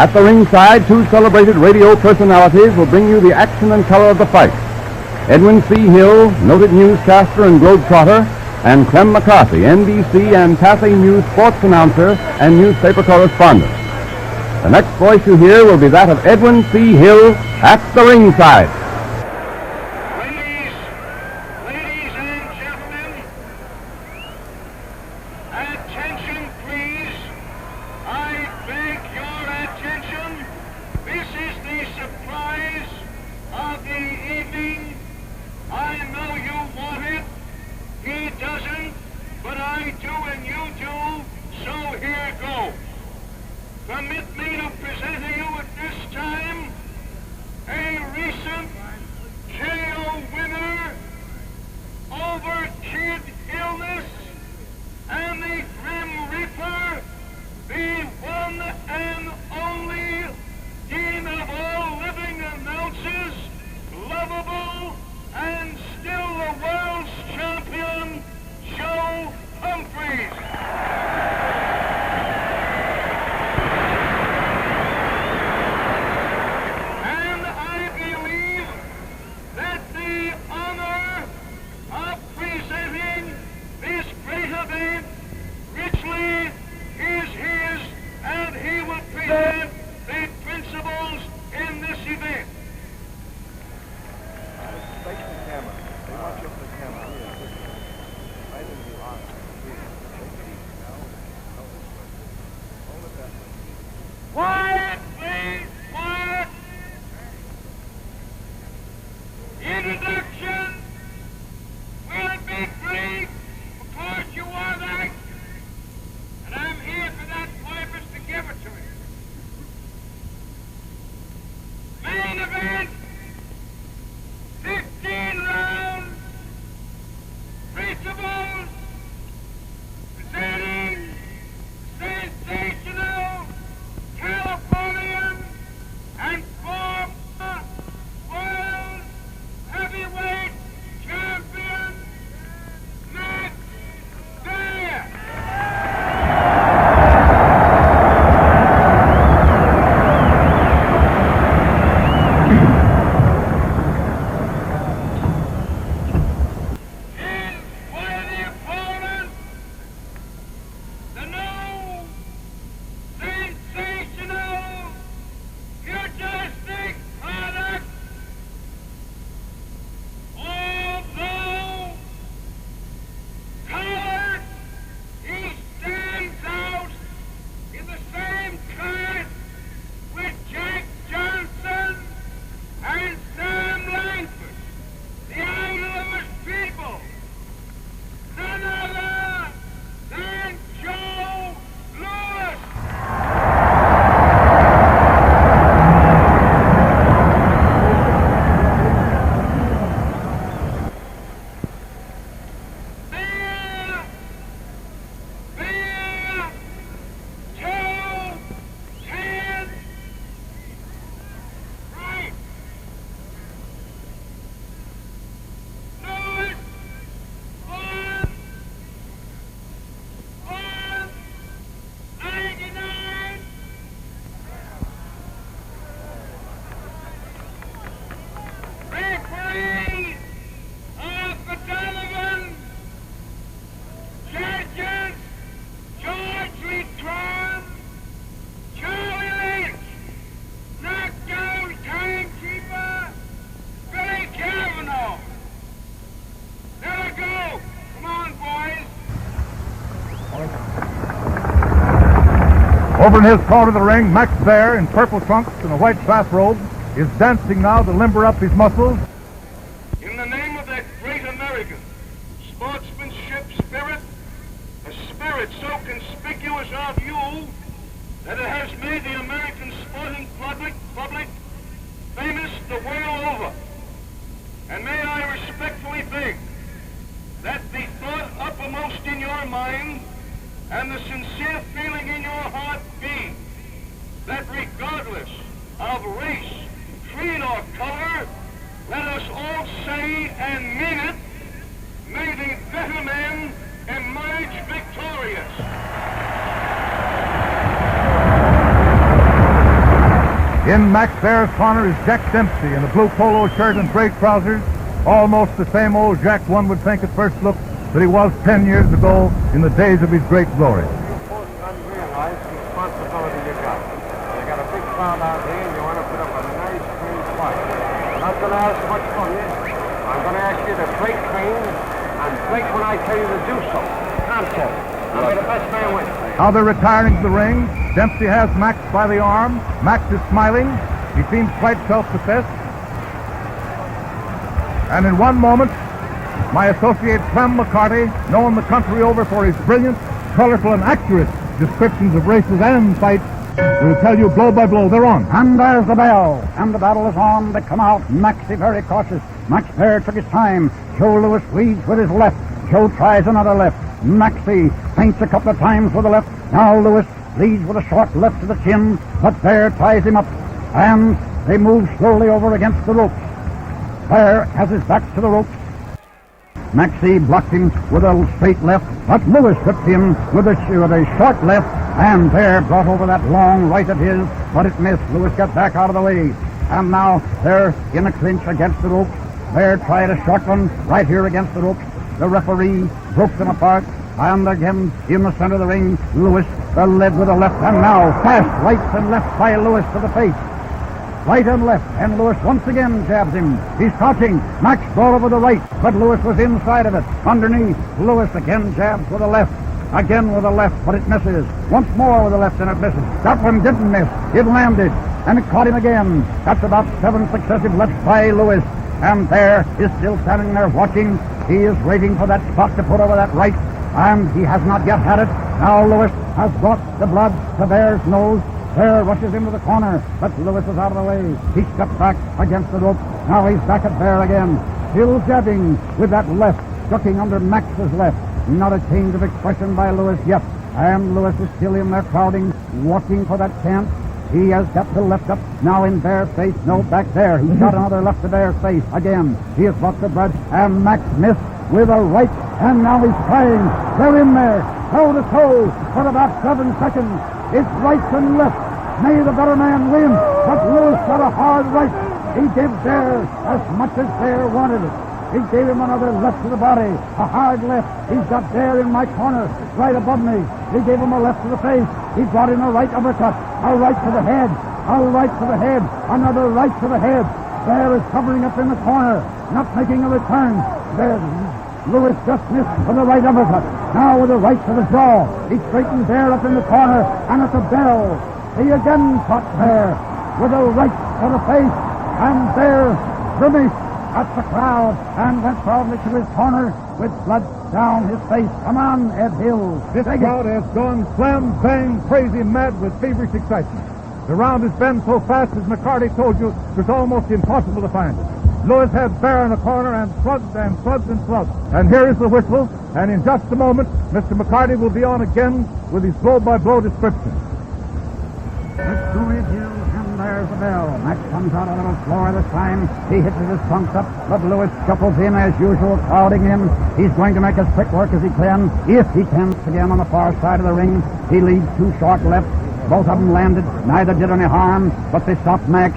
At the ringside, two celebrated radio personalities will bring you the action and color of the fight. Edwin C. Hill, noted newscaster and globetrotter, and Clem McCarthy, NBC and Cathay News sports announcer and newspaper correspondent. The next voice you hear will be that of Edwin C. Hill at the ringside. Ladies and gentlemen, attention please. I beg your attention. This is the surprise of the evening. I know you want it. He doesn't, but I do and you do, so here goes. Permit me to present to you at this time a recent KO winner over kid illness and the Grim Reaper, the one and only dean of all living announcers, lovable and still the world's champion, Joe Humphreys. And I believe that the honor of presenting this great event richly is his, and he will present the principals in this event. Quiet, please, quiet. Introduction will be brief because you are that, and I'm here for that purpose to give it to you. Main event, 15 rounds, principals, presenting sensational Californian and former world heavyweight champion, Baer. Over in his corner of the ring, Max Baer, in purple trunks and a white bathrobe, is dancing now to limber up his muscles. In the name of that great American sportsmanship spirit, a spirit so conspicuous of you that it has made the American sporting public famous the world over. And may I respectfully beg that the thought uppermost in your mind and the sincere feeling in your heart be that regardless of race, creed, or color, let us all say and mean it, may the better man emerge victorious. In Max Baer's corner is Jack Dempsey in a blue polo shirt and gray trousers. Almost the same old Jack one would think at first look that he was 10 years ago in the days of his great glory. You folks unrealize the responsibility you got. You got a big crowd out here and you want to put up a nice clean fight. I'm not going to ask much from you. I'm going to ask you to break clean and break when I tell you to do so. Contact. I'll be the best man with you. Now they're retiring to the ring. Dempsey has Max by the arm. Max is smiling. He seems quite self-possessed. And in one moment, my associate Clem McCarty, known the country over for his brilliant, colorful, and accurate descriptions of races and fights, will tell you blow by blow. They're on. And there's the bell. And the battle is on. They come out. Maxie very cautious. Max Baer took his time. Joe Louis leads with his left. Joe tries another left. Maxie feints a couple of times with the left. Now Louis leads with a short left to the chin, but Baer ties him up. And they move slowly over against the ropes. Baer has his back to the ropes. Maxie blocked him with a straight left, but Louis tripped him with a short left, and Baer brought over that long right of his, but it missed. Louis got back out of the way, and now they're in a clinch against the ropes. Baer tried a short one right here against the ropes. The referee broke them apart, and again in the center of the ring, Louis led with a left, and now fast rights and left by Louis to the face. Right and left, and Louis once again jabs him. He's crouching. Max brought over the right, but Louis was inside of it. Underneath, Louis again jabs with a left. Again with a left, but it misses. Once more with a left, and it misses. That one didn't miss. It landed, and it caught him again. That's about 7 successive lefts by Louis. And Baer is still standing there watching. He is waiting for that spot to put over that right, and he has not yet had it. Now Louis has brought the blood to Baer's nose. Baer rushes into the corner, but Louis is out of the way. He steps back against the rope. Now he's back at Baer again, still jabbing with that left, ducking under Max's left. Not a change of expression by Louis yet, and Louis is still in there crowding, watching for that chance. He has got the left up, now in Baer's face. No, back there. He's got another left to Baer's face. Again, he has brought the blood, and Max missed with a right, and now he's trying. They're in there, toe to toe, for about 7 seconds. It's right and left. May the better man win, but Louis got a hard right. He gave Baer as much as Baer wanted it. He gave him another left to the body, a hard left. He's got Baer in my corner, right above me. He gave him a left to the face. He brought in a right uppercut, a right to the head, a right to the head, another right to the head. Baer is covering up in the corner, not making a return. Louis just missed with a right uppercut. Now with a right to the jaw. He straightened Baer up in the corner, and at the bell, he again caught Baer with a right to the face, and Baer grimaced at the crowd and went proudly to his corner with blood down his face. Come on, Ed Hill. This crowd has gone slam, bang, crazy mad with feverish excitement. The round has been so fast, as McCarty told you, it's almost impossible to find it. Louis had Baer in the corner and slugged and slugged and slugged. And here is the whistle, and in just a moment, Mr. McCarty will be on again with his blow-by-blow description. Let's go, Ed Hill, and there's the bell. Max comes out a little slower this time. He hitches his trunks up, but Louis shuffles in as usual, crowding in. He's going to make as quick work as he can, if he can. Again on the far side of the ring, he leads 2 short lefts. Both of them landed. Neither did any harm, but they stopped Max.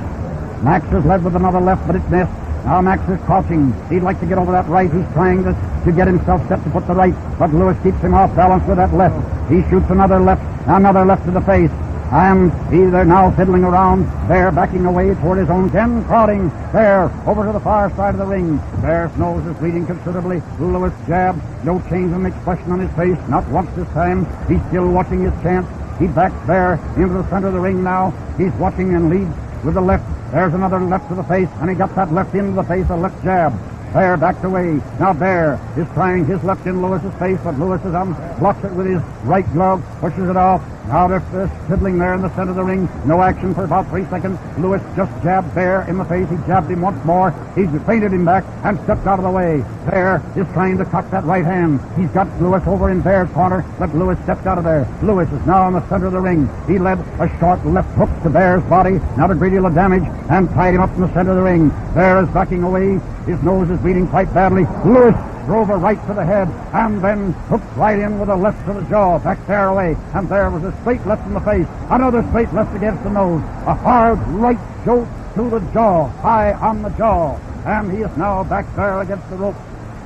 Max is led with another left, but it missed. Now Max is crouching. He'd like to get over that right. He's trying to get himself set to put the right, but Louis keeps him off balance with that left. He shoots another left to the face. And they're now fiddling around. Baer backing away toward his own 10, crowding. Baer over to the far side of the ring. Baer's nose is bleeding considerably. Louis jabs. No change in expression on his face. Not once this time. He's still watching his chance. He backs Baer into the center of the ring now. He's watching and leads with the left. There's another left to the face, and he got that left into the face, a left jab. Baer backed away. Now Baer is trying his left in Louis's face, but Louis is blocks it with his right glove, pushes it off. Now they're fiddling there in the center of the ring. No action for about 3 seconds. Louis just jabbed Baer in the face. He jabbed him once more. He feinted him back and stepped out of the way. Baer is trying to cock that right hand. He's got Louis over in Baer's corner, but Louis stepped out of there. Louis is now in the center of the ring. He led a short left hook to Baer's body, not a great deal of damage, and tied him up in the center of the ring. Baer is backing away. His nose is bleeding quite badly. Louis drove a right to the head, and then hooked right in with a left to the jaw, back there away, and there was a straight left in the face, another straight left against the nose, a hard right jolt to the jaw, high on the jaw, and he is now back there against the rope.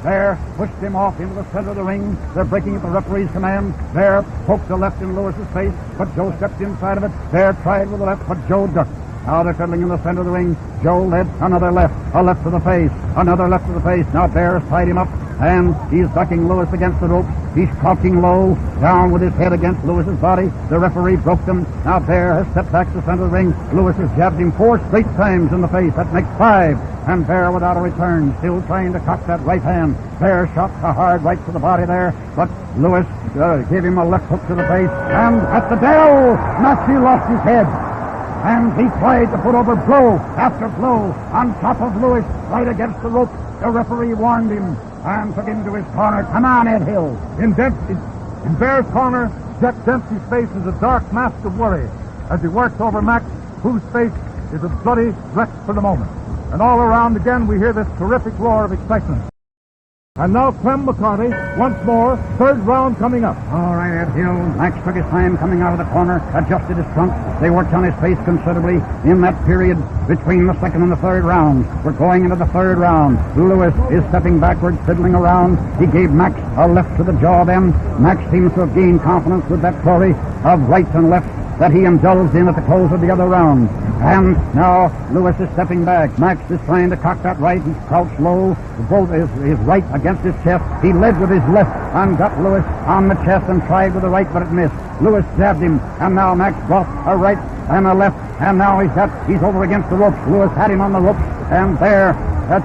There pushed him off into the center of the ring. They're breaking at the referee's command. There poked a left in Lewis's face, but Joe stepped inside of it. There tried with the left, but Joe ducked. Now they're fiddling in the center of the ring. Joe led another left, a left to the face, another left to the face. Now Baer has tied him up, and he's ducking Lewis against the ropes. He's crouching low, down with his head against Lewis's body. The referee broke them. Now Baer has stepped back to the center of the ring. Lewis has jabbed him 4 straight times in the face. That makes 5. And Baer without a return, still trying to cock that right hand. Baer shot a hard right to the body there, but Lewis gave him a left hook to the face. And at the bell, Maxie lost his head. And he tried to put over blow after blow on top of Lewis, right against the rope. The referee warned him and took him to his corner. Come on, Ed Hill. In Baer's corner, Jack Dempsey's face is a dark mask of worry as he works over Max, whose face is a bloody wreck for the moment. And all around again we hear this terrific roar of excitement. And now Clem McCarty, once more, third round coming up. All right, Ed Hill. Max took his time coming out of the corner, adjusted his trunk. They worked on his face considerably in that period between the second and the third round. We're going into the third round. Lewis is stepping backwards, fiddling around. He gave Max a left to the jaw then. Max seems to have gained confidence with that flurry of rights and lefts that he indulged in at the close of the other round. And now Lewis is stepping back. Max is trying to cock that right. He's crouched low. Both his right against his chest. He led with his left and got Lewis on the chest and tried with the right, but it missed. Lewis jabbed him, and now Max brought a right and a left, and now he's over against the ropes. Lewis had him on the ropes, and Baer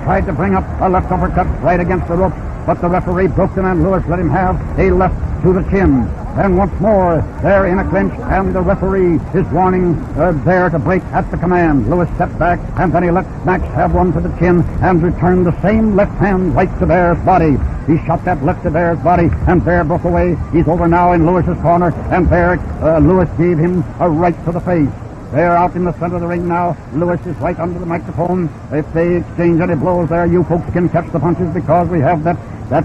tried to bring up a left uppercut right against the ropes, but the referee broke them, and Lewis let him have a left to the chin. Then once more, they're in a clinch, and the referee is warning Baer to break at the command. Lewis stepped back, and then he let Max have one to the chin and returned the same left hand right to Baer's body. He shot that left to Baer's body, and Baer broke away. He's over now in Lewis's corner, and Lewis gave him a right to the face. They're out in the center of the ring now. Lewis is right under the microphone. If they exchange any blows there, you folks can catch the punches because we have that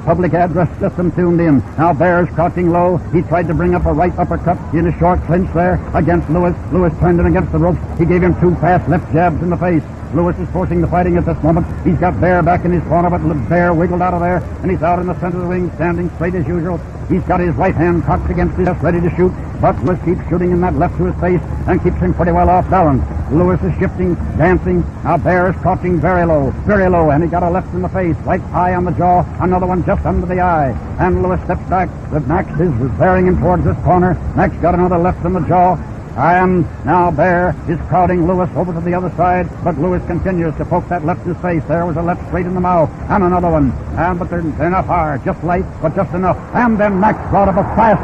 public address system tuned in. Now Baer's crouching low. He tried to bring up a right uppercut in a short clinch there against Lewis. Lewis turned him against the ropes. He gave him 2 fast left jabs in the face. Lewis is forcing the fighting at this moment. He's got Baer back in his corner, but Baer wiggled out of there, and he's out in the center of the ring, standing straight as usual. He's got his right hand cocked against his chest, ready to shoot, but Lewis keeps shooting in that left to his face and keeps him pretty well off balance. Lewis is shifting, dancing. Now Baer is crouching very low, and he got a left in the face, right eye on the jaw, another one just under the eye. And Lewis steps back. Max is bearing him towards this corner. Max got another left in the jaw. And now Baer is crowding Lewis over to the other side, but Lewis continues to poke that left in his face. There was a left straight in the mouth, and another one. But they're not hard, just light, but just enough. And then Max brought up a fast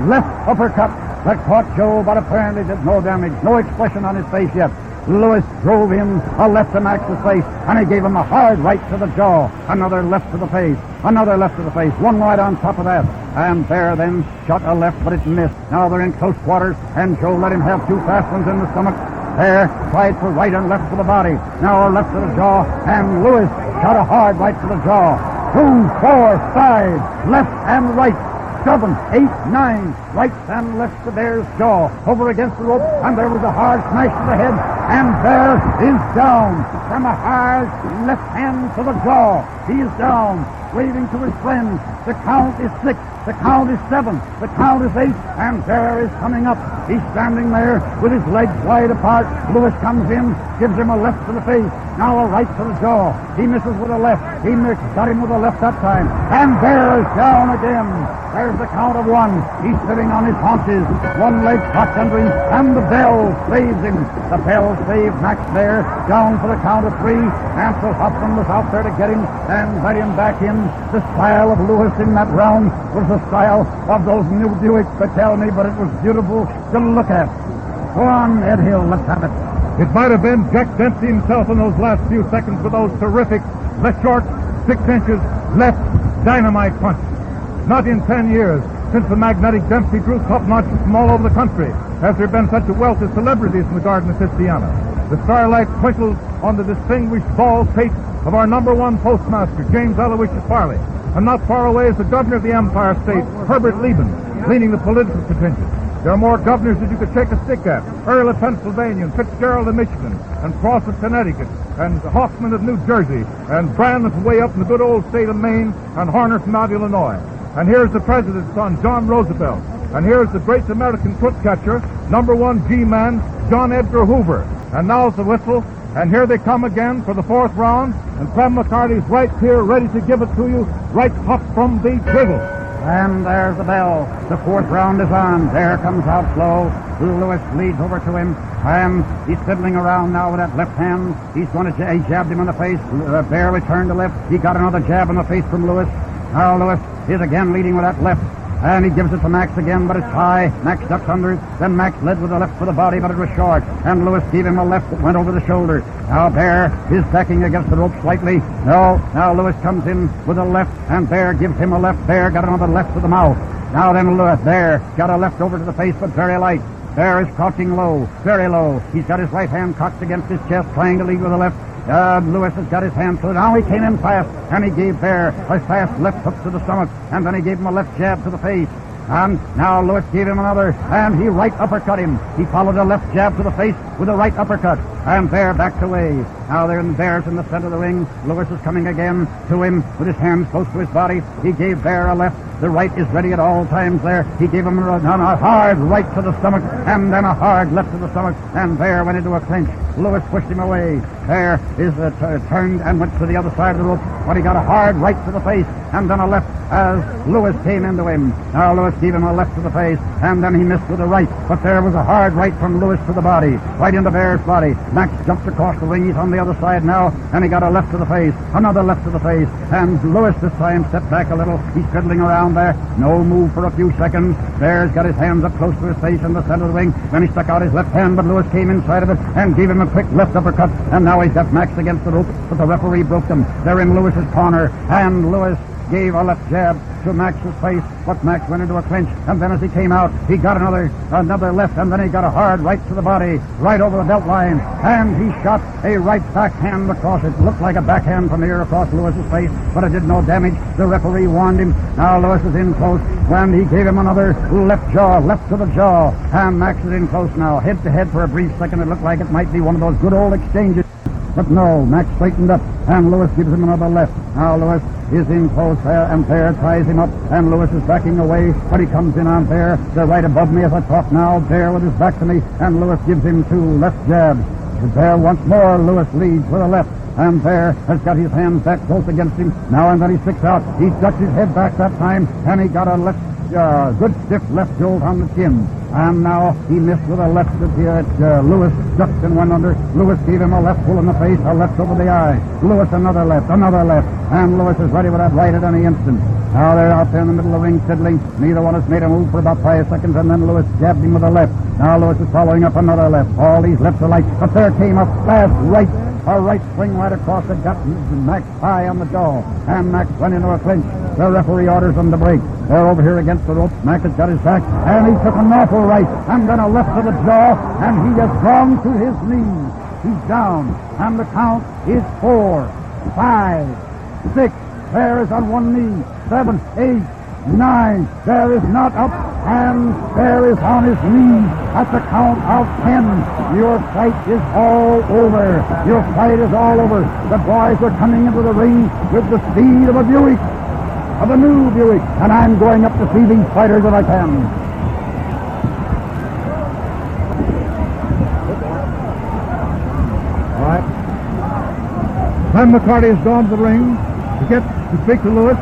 left uppercut that caught Joe, but apparently did no damage. No expression on his face yet. Lewis drove in a left to Max's face, and he gave him a hard right to the jaw. Another left to the face. Another left to the face. One right on top of that. And Baer then shot a left, but it missed. Now they're in close quarters, and Joe let him have 2 fast ones in the stomach. Baer tried for right and left to the body. Now a left to the jaw, and Lewis shot a hard right to the jaw. 2, 4, 5, left and right. 7, 8, 9, right and left to Baer's jaw, over against the rope, and there was a hard smash to the head, and Baer is down from a hard left hand to the jaw. He is down, waving to his friends. The count is 6, the count is 7, the count is 8, and Baer is coming up. He's standing there with his legs wide apart. Lewis comes in, gives him a left to the face, now a right to the jaw. He misses with a left. He got him with a left that time, and Baer is down again. There's the count of 1. He's sitting on his haunches, one leg cocked under him, and the bell saves him. The bell saved Max Baer down for the count of 3. Ansel Hoffman was out there to get him and let him back in. The style of Lewis in that round was the style of those new Buicks, but tell me, but it was beautiful to look at. Go on, Ed Hill, let's have it. It might have been Jack Dempsey himself in those last few seconds with those terrific, left short, 6 inches, left dynamite punch. Not in 10 years, since the magnetic Dempsey drew top notches from all over the country, has there been such a wealth of celebrities in the Garden of Christiana. The starlight twinkles on the distinguished bald pate of our #1 postmaster, James Aloysius Farley. And not far away is the governor of the Empire State, Herbert Lieben, leading the political contingent. There are more governors that you could shake a stick at. Earl of Pennsylvania, and Fitzgerald of Michigan, and Cross of Connecticut, and Hoffman of New Jersey, and Brandon from way up in the good old state of Maine, and Horner from out of Illinois. And here's the president's son, John Roosevelt. And here's the great American foot catcher, number 1 G-man, John Edgar Hoover. And now's the whistle. And here they come again for the 4th round. And Clem McCarty's right here, ready to give it to you, right hot from the trigger. And there's the bell. The 4th round is on. There comes out slow. Lewis leads over to him. And he's fiddling around now with that left hand. He's going to he jabbed him in the face. Baer returned to left. He got another jab in the face from Lewis. Now Lewis is again leading with that left. And he gives it to Max again, but it's high. Max ducks under it. Then Max led with the left for the body, but it was short. And Lewis gave him a left that went over the shoulder. Now Baer is backing against the rope slightly. No, now Lewis comes in with a left, and Baer gives him a left. Baer got another left to the mouth. Now then Baer got a left over to the face, but very light. Baer is crouching low, very low. He's got his right hand cocked against his chest, trying to lead with the left. Lewis has got his hand through. Now he came in fast, and he gave Baer a fast left hook to the stomach, and then he gave him a left jab to the face. And now Lewis gave him another, and he right uppercut him. He followed a left jab to the face with a right uppercut, and Baer backed away. Now Baer's in the center of the ring. Lewis is coming again to him with his hands close to his body. He gave Baer a left. The right is ready at all times there. He gave him a hard right to the stomach, and then a hard left to the stomach, and Baer went into a clinch. Lewis pushed him away. Baer is turned and went to the other side of the rope, but he got a hard right to the face, and then a left as Lewis came into him. Now Lewis gave him a left to the face, and then he missed with a right, but there was a hard right from Lewis to the body, right into Baer's body. Max jumped across the ring. He's on the other side now, and he got a left to the face, another left to the face, and Lewis this time stepped back a little. He's fiddling around there. No move for a few seconds. Baer's got his hands up close to his face in the center of the ring. Then he stuck out his left hand, but Lewis came inside of it and gave him a quick left uppercut, and now he's got Max against the rope, but the referee broke them. They're in Lewis's corner, and Lewis gave a left jab to Max's face, but Max went into a clinch, and then as he came out, he got another left, and then he got a hard right to the body, right over the belt line, and he shot a right backhand across it. Looked like a backhand from here across Lewis's face, but it did no damage. The referee warned him. Now Lewis is in close, and he gave him another left to the jaw, and Max is in close now, head to head for a brief second. It looked like it might be one of those good old exchanges. But no, Max straightened up, and Lewis gives him another left. Now Lewis is in close there, and Baer ties him up, and Lewis is backing away, but he comes in on Baer. They're right above me as I talk now. Baer with his back to me, and Lewis gives him 2 left jabs. Baer once more. Lewis leads with a left, and Baer has got his hands back close against him. Now and then he sticks out. He ducks his head back that time, and he got a left, good stiff left jolt on the chin. And now he missed with a left that Lewis ducked and went under. Lewis gave him a left full in the face, a left over the eye. Lewis another left, and Lewis is ready with that right at any instant. Now they're out there in the middle of the ring fiddling. Neither one has made a move for about 5 seconds, and then Lewis jabbed him with a left. Now Lewis is following up another left. All these lefts are light, but there came a fast right. A right swing right across it got Max high on the jaw, and Max went into a clinch. The referee orders them to break. They're over here against the ropes. Max has got his back, and he took an awful right, and then a left to the jaw, and he has gone to his knees. He's down, and the count is 4, 5, 6. There is on one knee. 7, 8, 9. There is not up, and there is on his knees at the count of 10. Your fight is all over. Your fight is all over. The boys are coming into the ring with the speed of a Buick, of a new Buick, and I'm going up to see these fighters if I can. All right. Clem McCarty has gone to the ring to speak to Lewis,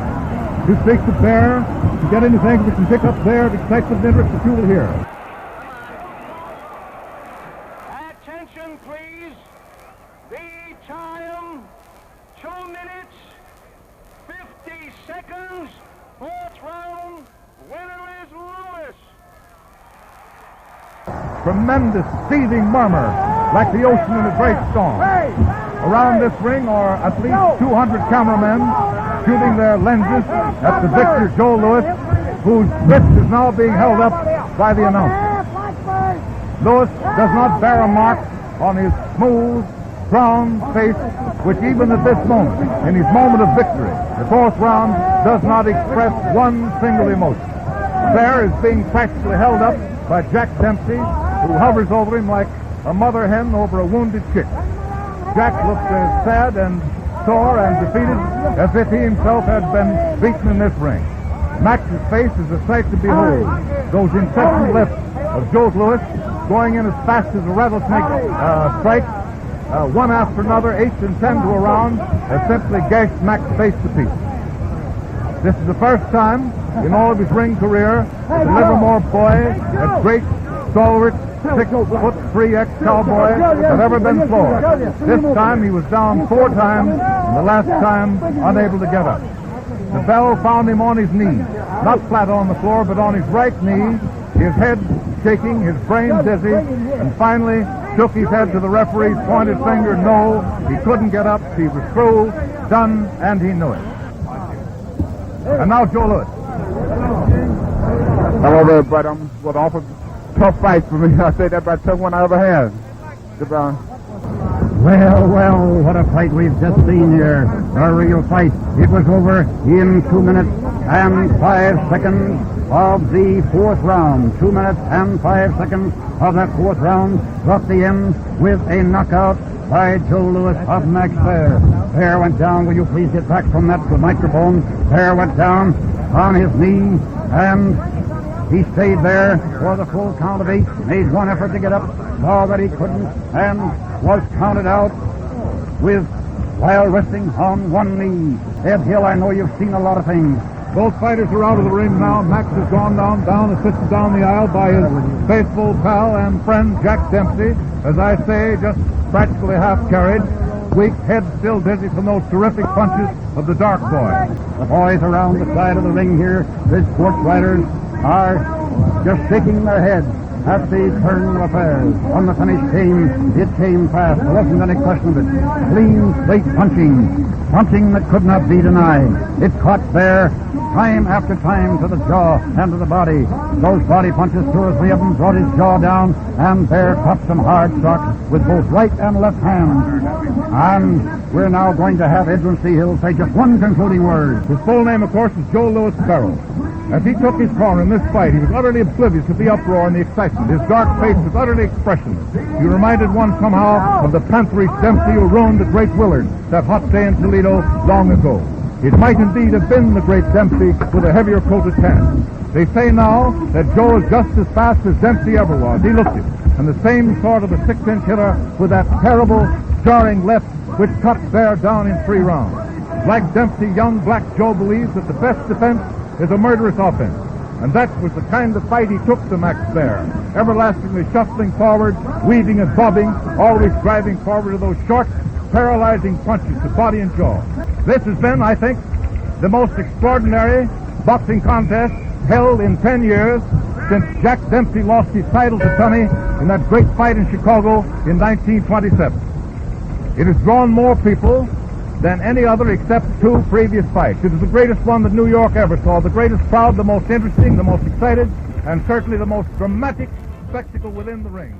to speak to Baer, to get anything we can pick up there to excite some interest that you will hear. Attention, please. The time, 2 minutes, 50 seconds. 4th round. Winner is Lewis. Tremendous seething murmur, like the ocean in a great storm. Around this ring are at least 200 cameramen shooting their lenses at the victor Joe Lewis, whose wrist is now being held up by the announcer. Lewis does not bear a mark on his smooth, brown face which even at this moment, in his moment of victory, the fourth round, does not express one single emotion. Baer is being practically held up by Jack Dempsey, who hovers over him like a mother hen over a wounded chick. Jack looks as sad and sore and defeated as if he himself had been beaten in this ring. Max's face is a sight to behold. Those incessant lifts of Joe Louis going in as fast as a rattlesnake strikes, one after another, 8 and 10 to a round, has simply gashed Max's face to pieces. This is the first time in all of his ring career that the Livermore boy, that great, stalwart, 6'3" ex-cowboy, had ever been floored. This time he was down 4 times, and the last time unable to get up. The bell found him on his knees, not flat on the floor, but on his right knee, his head shaking, his brain dizzy, and finally shook his head to the referee's pointed finger. No, he couldn't get up. He was through, done, and he knew it. And now Joe Louis. Hello there, but what awful tough fight for me. I say that about the tough one I ever had. Goodbye. Well, what a fight we've just seen here. A real fight. It was over in 2 minutes and 5 seconds of the fourth round. 2 minutes and 5 seconds of that fourth round brought the end with a knockout by Joe Louis of Max Baer. Baer went down. Will you please get back from that microphone? Baer went down on his knee, and he stayed there for the full count of 8, made one effort to get up, saw that he couldn't, and was counted out while resting on one knee. Ed Hill, I know you've seen a lot of things. Both fighters are out of the ring now. Max has gone down, assisted down the aisle by his faithful pal and friend Jack Dempsey. As I say, just practically half carried. Weak, head still dizzy from those terrific punches of the Dark Boy. The boys around the side of the ring here, the sports writers, are just shaking their heads at the turn of affairs. When the finish came, it came fast. There wasn't any question of it. Clean, straight punching that could not be denied. It caught there time after time to the jaw and to the body. Those body punches, 2 or 3 of them, brought his jaw down, and Baer caught some hard shots with both right and left hands. And we're now going to have Edwin C. Hill say just one concluding word. His full name, of course, is Joe Louis Farrell. As he took his corner in this fight, he was utterly oblivious of the uproar and the excitement. His dark face was utterly expressionless. He reminded one somehow of the pantherish Dempsey who ruined the great Willard that hot day in Toledo long ago. It might indeed have been the great Dempsey with a heavier coated tan. They say now that Joe is just as fast as Dempsey ever was. He looked it. And the same sort of a 6-inch hitter with that terrible, jarring left which cut Baer down in 3 rounds. Like Dempsey, young Black Joe believes that the best defense is a murderous offense. And that was the kind of fight he took to Max Baer, everlastingly shuffling forward, weaving and bobbing, always driving forward to those short, paralyzing punches to body and jaw. This has been, I think, the most extraordinary boxing contest held in 10 years since Jack Dempsey lost his title to Tunney in that great fight in Chicago in 1927. It has drawn more people than any other except 2 previous fights. It is the greatest one that New York ever saw, the greatest crowd, the most interesting, the most excited, and certainly the most dramatic spectacle within the ring.